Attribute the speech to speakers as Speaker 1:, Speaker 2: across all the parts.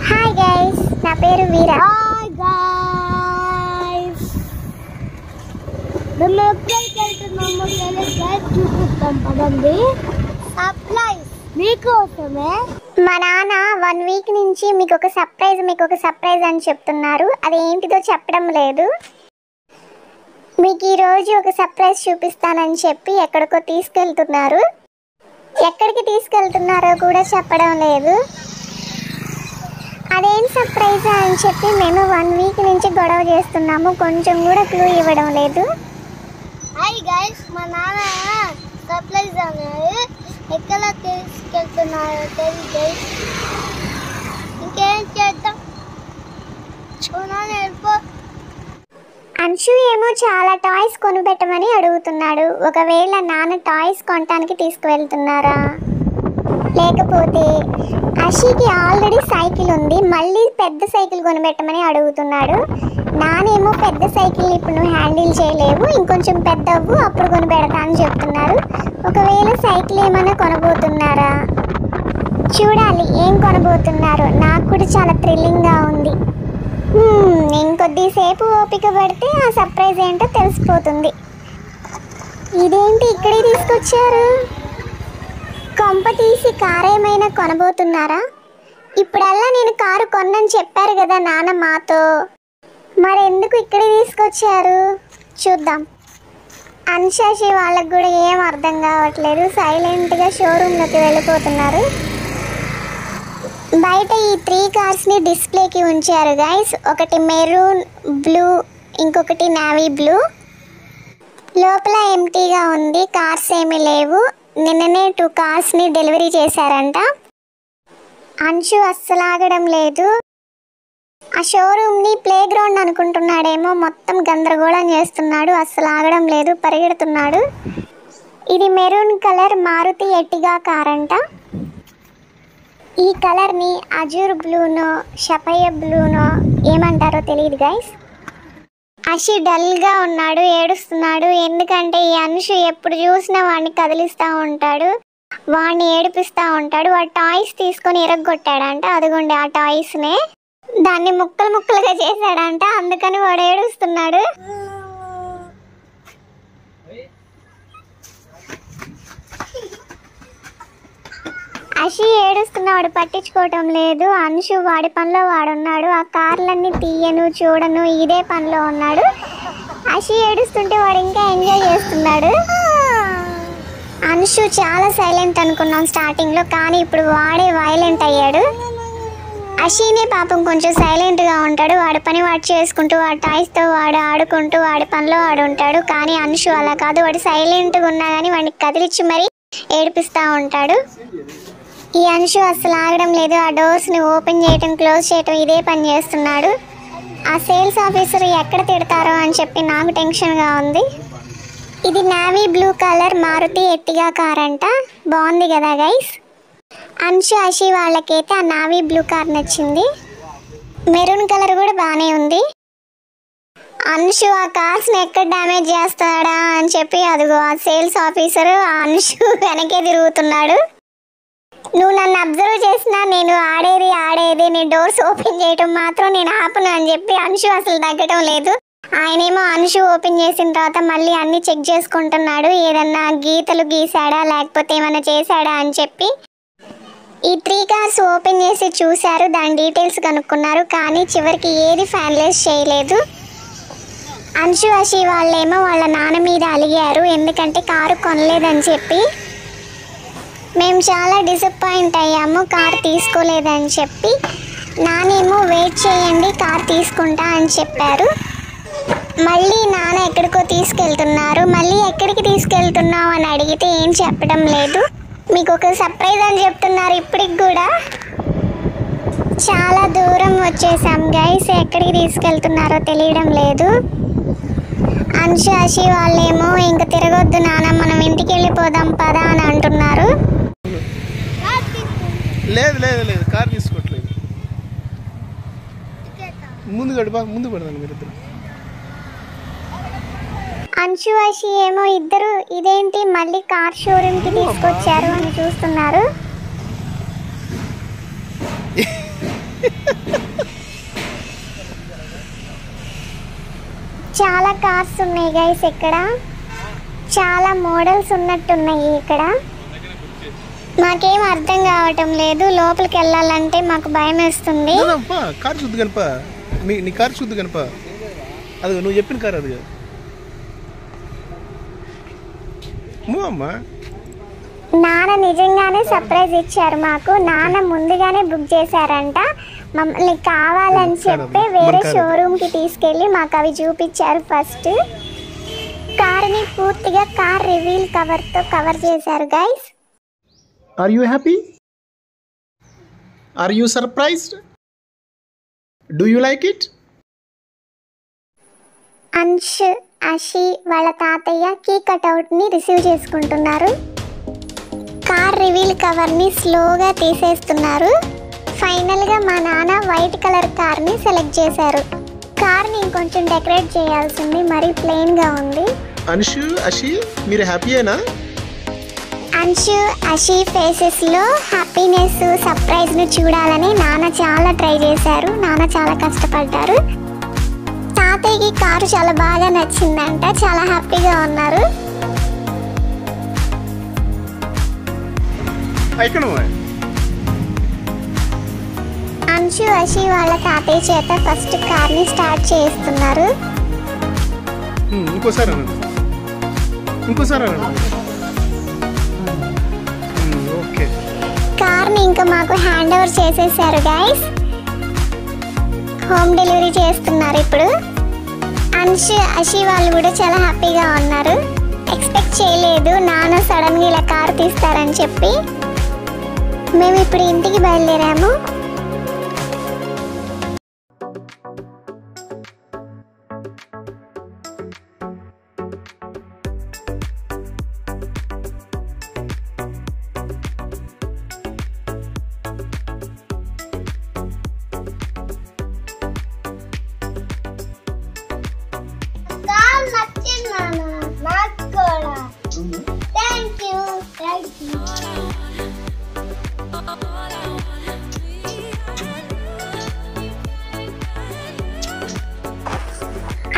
Speaker 1: Hi guys, నా పేరు వీరా.
Speaker 2: Hi guys, మేము ఎక్కడికి వెళ్తున్నామో చూపిస్తాం పదండి. సర్ప్రైజ్ మీకోసమే.
Speaker 1: మా నాన్న 1 వీక్ నుంచి మీకు ఒక సర్ప్రైజ్ అని చెప్తున్నారు. అది ఏంటిదో చెప్పడం లేదు. మీకు ఈరోజు ఒక సర్ప్రైజ్ చూపిస్తానని చెప్పి ఎక్కడికో తీసుకెళ్తున్నారు. ఎక్కడికి తీసుకెళ్తున్నారో కూడా చెప్పడం లేదు. అదేం సర్ప్రైజ్ అని చెప్పి మేము 1 వీక్ నుంచి గొడవ చేస్తున్నాము. కొంచెం కూడా క్లూ ఇవ్వడం లేదు.
Speaker 2: హాయ్ గైస్, మా నాన్న సర్ప్రైజ్ అనేది ఎక్కడ తీసుకెళ్తున్నారో తెలియదు. ఇంకేం చేద్దాం, వెళ్ళిపో.
Speaker 1: అంశు ఏమో చాలా టాయ్స్ కొనిపెట్టమని అడుగుతున్నాడు. ఒకవేళ నాన్న టాయ్స్ కొనటానికి తీసుకువెళ్తున్నారా, లేకపోతే అషికి ఆల్రెడీ సైకిల్ ఉంది, మళ్ళీ పెద్ద సైకిల్ కొనిపెట్టమని అడుగుతున్నాడు. నానేమో పెద్ద సైకిల్ ఇప్పుడు నువ్వు హ్యాండిల్ చేయలేవు, ఇంకొంచెం పెద్ద అవ్వు అప్పుడు కొనిపెడతా అని చెప్తున్నారు. ఒకవేళ సైకిల్ ఏమైనా కొనబోతున్నారా, చూడాలి ఏం కొనబోతున్నారు. నాకు కూడా చాలా థ్రిల్లింగ్గా ఉంది. ఇంకొద్దిసేపు ఓపిక పడితే ఆ సర్ప్రైజ్ ఏంటో తెలిసిపోతుంది. ఇదేంటి ఇక్కడే తీసుకొచ్చారు? కొంప తీసి కారు ఏమైనా కొనబోతున్నారా? ఇప్పుడల్లా నేను కారు కొన్నని చెప్పారు కదా నాన్న మాతో, మరెందుకు ఇక్కడే తీసుకొచ్చారు? చూద్దాం. అన్షాషి వాళ్ళకు కూడా ఏం అర్థం కావట్లేదు. సైలెంట్గా షోరూంలోకి వెళ్ళిపోతున్నారు. బయట ఈ 3 కార్స్ని డిస్ప్లేకి ఉంచారు గైస్. ఒకటి మెరూన్ బ్లూ, ఇంకొకటి నావీ బ్లూ. లోపల ఎంటీగా ఉంది, కార్స్ ఏమీ లేవు. నిన్ననే 2 కార్స్ని డెలివరీ చేశారంట. అంశు అస్సలు ఆగడం లేదు. ఆ షోరూమ్ని ప్లే గ్రౌండ్ అనుకుంటున్నాడేమో, మొత్తం గందరగోళం చేస్తున్నాడు. అస్సలు ఆగడం లేదు, పరిగెడుతున్నాడు. ఇది maroon colour Maruti Ertiga car అంట. ఈ కలర్ని అజూర్ బ్లూనో షపయ బ్లూనో ఏమంటారో తెలియదు గైస్. అషి డల్గా ఉన్నాడు, ఏడుస్తున్నాడు. ఎందుకంటే ఈ అంశు ఎప్పుడు చూసినా వాడిని కదిలిస్తూ ఉంటాడు, వాడిని ఏడిపిస్తూ ఉంటాడు. వాడు టాయ్స్ తీసుకొని ఇరగొట్టాడంట. అదిగోండి ఆ టాయ్స్నే, దాన్ని ముక్కలు ముక్కలుగా చేశాడంట. అందుకని వాడు ఏడుస్తున్నాడు. అషి ఏడుస్తున్నవాడు పట్టించుకోవటం లేదు. అంశు వాడి పనిలో వాడున్నాడు. ఆ కార్లన్నీ తీయను చూడను ఇదే పనిలో ఉన్నాడు. అషి ఏడుస్తుంటే వాడు ఇంకా ఎంజాయ్ చేస్తున్నాడు. అంశు చాలా సైలెంట్ అనుకున్నాం స్టార్టింగ్లో, కానీ ఇప్పుడు వాడే వైలెంట్ అయ్యాడు. అషినే పాపం కొంచెం సైలెంట్గా ఉంటాడు. వాడి పని వాడు చేసుకుంటూ, వాడి టాయ్స్తో వాడు ఆడుకుంటూ, వాడి పనిలో వాడు ఉంటాడు. కానీ అంశు అలా కాదు, వాడు సైలెంట్గా ఉన్నా కానీ వాడిని కదిలిచ్చి మరీ ఏడిపిస్తూ ఉంటాడు. ఈ అంశు అస్సలు ఆగడం లేదు. ఆ డోర్స్ని ఓపెన్ చేయటం, క్లోజ్ చేయటం ఇదే పని చేస్తున్నాడు. ఆ సేల్స్ ఆఫీసర్ ఎక్కడ తిడతారో అని చెప్పి నాకు టెన్షన్గా ఉంది. ఇది navy blue colour Maruti Ertiga car అంట. బాగుంది కదా గైస్. అంశు అషి వాళ్ళకైతే ఆ నావీ బ్లూ కార్ నచ్చింది. మెరూన్ కలర్ కూడా బాగానే ఉంది. అంశు ఆ కార్స్ని ఎక్కడ డ్యామేజ్ చేస్తాడా అని చెప్పి అదిగో ఆ సేల్స్ ఆఫీసరు ఆ అంశు వెనకే తిరుగుతున్నాడు. నువ్వు నన్ను అబ్జర్వ్ చేసినా నేను ఆడేది నీ డోర్స్ ఓపెన్ చేయటం మాత్రం నేను ఆపను అని చెప్పి అంశు అసలు తగ్గటం లేదు. ఆయనేమో అంశు ఓపెన్ చేసిన తర్వాత మళ్ళీ అన్ని చెక్ చేసుకుంటున్నాడు. ఏదన్నా గీతలు గీసాడా లేకపోతే ఏమైనా చేశాడా అని చెప్పి. ఈ 3 కార్స్ ఓపెన్ చేసి చూశారు, దాని డీటెయిల్స్ కనుక్కున్నారు. కానీ చివరికి ఏది ఫైనలైజ్ చేయలేదు. అంశు అషి వాళ్ళేమో వాళ్ళ నాన్న మీద అలిగారు, ఎందుకంటే కారు కొనలేదని చెప్పి. మేము చాలా డిసప్పాయింట్ అయ్యాము కార్ తీసుకోలేదని చెప్పి. నానేమో వెయిట్ చేయండి కార్ తీసుకుంటా అని చెప్పారు. మళ్ళీ నాన్న ఎక్కడికో తీసుకెళ్తున్నారు. మళ్ళీ ఎక్కడికి తీసుకెళ్తున్నావు అని అడిగితే ఏం చెప్పడం లేదు. మీకు ఒక సర్ప్రైజ్ అని చెప్తున్నారు. ఇప్పటికి కూడా చాలా దూరం వచ్చేసాం గైస్. ఎక్కడికి తీసుకెళ్తున్నారో తెలియడం లేదు. అంశు అషి వాళ్ళేమో ఇంక తిరగొద్దు నాన్న, మనం ఇంటికి వెళ్ళిపోదాం పదా అని అంటున్నారు.
Speaker 3: లేదు లేదు లేదు, కార్ తీసుకోవట్లేదు. ముందు పడదాను మీరిద్దరు.
Speaker 1: అంశు అషి ఏమో ఇద్దరు ఇదేంటి మళ్ళీ కార్ షోరూమ్కి తీసుకొచ్చారు అని చూస్తున్నారు. చాలా కార్స్ ఉన్నాయి గైస్ ఇక్కడ. చాలా మోడల్స్ ఉన్నట్టున్నాయి ఇక్కడ. మాకేం అర్థం కావటం లేదు. లోపలికి వెళ్ళాలంటే మాకు భయం వేస్తుంది.
Speaker 3: కార్ చూద్దు కనప, నీ కార్ చూద్దు కనప. అది నువ్వు చెప్పిన కార్ అది అమ్మా.
Speaker 1: నాన్న నిజంగానే సర్ప్రైజ్ ఇచ్చారు మాకు. నాన్న ముందుగానే బుక్ చేశారంట. మమ్మల్ని కావాలని చెప్పి వేరే షోరూమ్ కి తీసుకెళ్ళి మాకు అవి చూపించారు. ఫస్ట్ కార్ని పూర్తిగా కార్ రివీల్ కవర్ తో కవర్ చేశారు guys.
Speaker 3: Are you happy? Are you surprised? Do you like it?
Speaker 1: Ansh, Ashi వాళ్ళ తాతయ్య కీ కట్అవుట్ ని రిసీవ్ చేసుకుంటున్నారు. కార్ రివీల్ కవర్ ని స్లోగా తీసేస్తున్నారు. ఫైనల్ గా మా నాన్న వైట్ కలర్ కార్ ని సెలెక్ట్ చేశారు. కార్ ని ఇంకొంచెం డెకరేట్ చేయాల్సింది, మరి ప్లెయిన్ గా ఉంది.
Speaker 3: అంశు, అషి మీరు హ్యాపీయేనా?
Speaker 1: అంశు, అషి ఫేసెస్ లో హ్యాపీనెస్, సర్ప్రైజ్ ను చూడాలని నాన్న చాలా ట్రై చేశారు. నాన్న చాలా కష్టపడ్డారు. తాతయ్యకి కారు చాలా బాగా నచ్చిందంట. చాలా హ్యాపీగా ఉన్నారు. అంశు, అషి వాళ్ళ తాతయ్య చేత ఫస్ట్ కార్ ని స్టార్ట్ చేస్తున్నారు.
Speaker 3: ఇంకోసారి ఓకే.
Speaker 1: కార్ ని ఇంకా మాకు హ్యాండ్ ఓవర్ చేసేసారు గైస్. హోమ్ డెలివరీ చేస్తున్నారు ఇప్పుడు. అంశు, అషి వాళ్ళు కూడా చాలా హ్యాపీగా ఉన్నారు. ఎక్స్పెక్ట్ చేయలేదు నాన్న సడన్ గా ఇలా కారు తీస్తారని చెప్పి. మేము ఇప్పుడు ఇంటికి బయలుదేరాము.
Speaker 2: కార్ నచ్చింది నాన్న, నాకు కూడా. Thank you.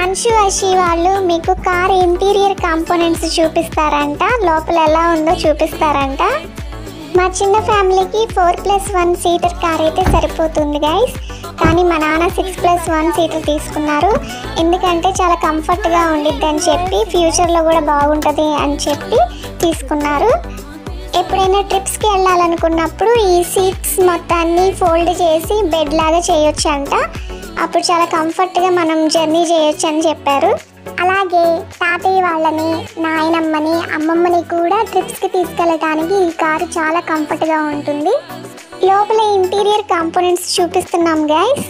Speaker 1: అంశు, అషి వాళ్ళు మీకు కార్ ఇంటీరియర్ కాంపోనెంట్స్ చూపిస్తారంట. లోపల ఎలా ఉందో చూపిస్తారంట. మా చిన్న ఫ్యామిలీకి 4+1 సీటర్ కార్ అయితే సరిపోతుంది గైస్. కానీ మా నాన్న 6+1 సీటర్ తీసుకున్నారు. ఎందుకంటే చాలా కంఫర్ట్గా ఉండిద్ది అని చెప్పి, ఫ్యూచర్లో కూడా బాగుంటుంది అని చెప్పి తీసుకున్నారు. ఎప్పుడైనా ట్రిప్స్కి వెళ్ళాలనుకున్నప్పుడు ఈ సీట్స్ మొత్తాన్ని ఫోల్డ్ చేసి బెడ్ లాగా చేయొచ్చు అంట. అప్పుడు చాలా కంఫర్ట్గా మనం జర్నీ చేయొచ్చు అని చెప్పారు. అలాగే తాతయ్య వాళ్ళని, నాయనమ్మని, అమ్మమ్మని కూడా ట్రిప్స్కి తీసుకెళ్ళటానికి ఈ కారు చాలా కంఫర్ట్గా ఉంటుంది. లోపల ఇంటీరియర్ కాంపోనెంట్స్ చూపిస్తున్నాం గైస్.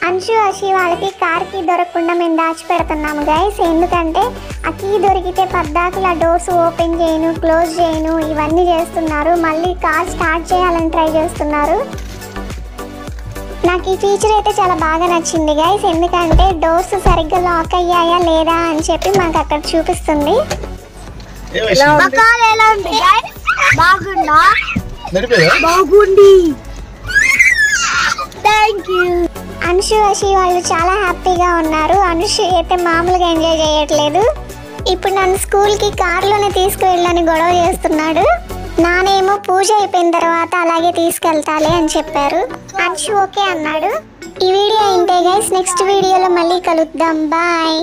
Speaker 1: అంశు, అషి వాళ్ళకి కార్ కీ దొరకకుండా మేము దాచిపెడుతున్నాము గైస్. ఎందుకంటే ఆ కీ దొరికితే పద్దాకులు ఆ డోర్స్ ఓపెన్ చేయను, క్లోజ్ చేయను, ఇవన్నీ చేస్తున్నారు. మళ్ళీ కార్ స్టార్ట్ చేయాలని ట్రై చేస్తున్నారు. నాకు ఈ ఫీచర్ అయితే చాలా బాగా నచ్చింది గైస్. ఎందుకంటే డోర్స్ సరిగ్గా లాక్ అయ్యాయా లేదా అని చెప్పి మాకు అక్కడ చూపిస్తుంది.
Speaker 2: బాగుంది. Thank you.
Speaker 1: అంశు, అషి వాళ్ళు చాలా హ్యాపీగా ఉన్నారు. అనుషు అయితే మామూలుగా ఎంజాయ్ చేయట్లేదు. ఇప్పుడు నన్ను స్కూల్కి కార్లోనే తీసుకువెళ్ళని గొడవ చేస్తున్నాడు. నానేమో పూజ అయిపోయిన తర్వాత అలాగే తీసుకెళ్తాలే అని చెప్పారు. అంశు ఓకే అన్నాడు. ఈ వీడియో ఇంతే గైస్. నెక్స్ట్ వీడియోలో మళ్ళీ కలుద్దాం. బాయ్.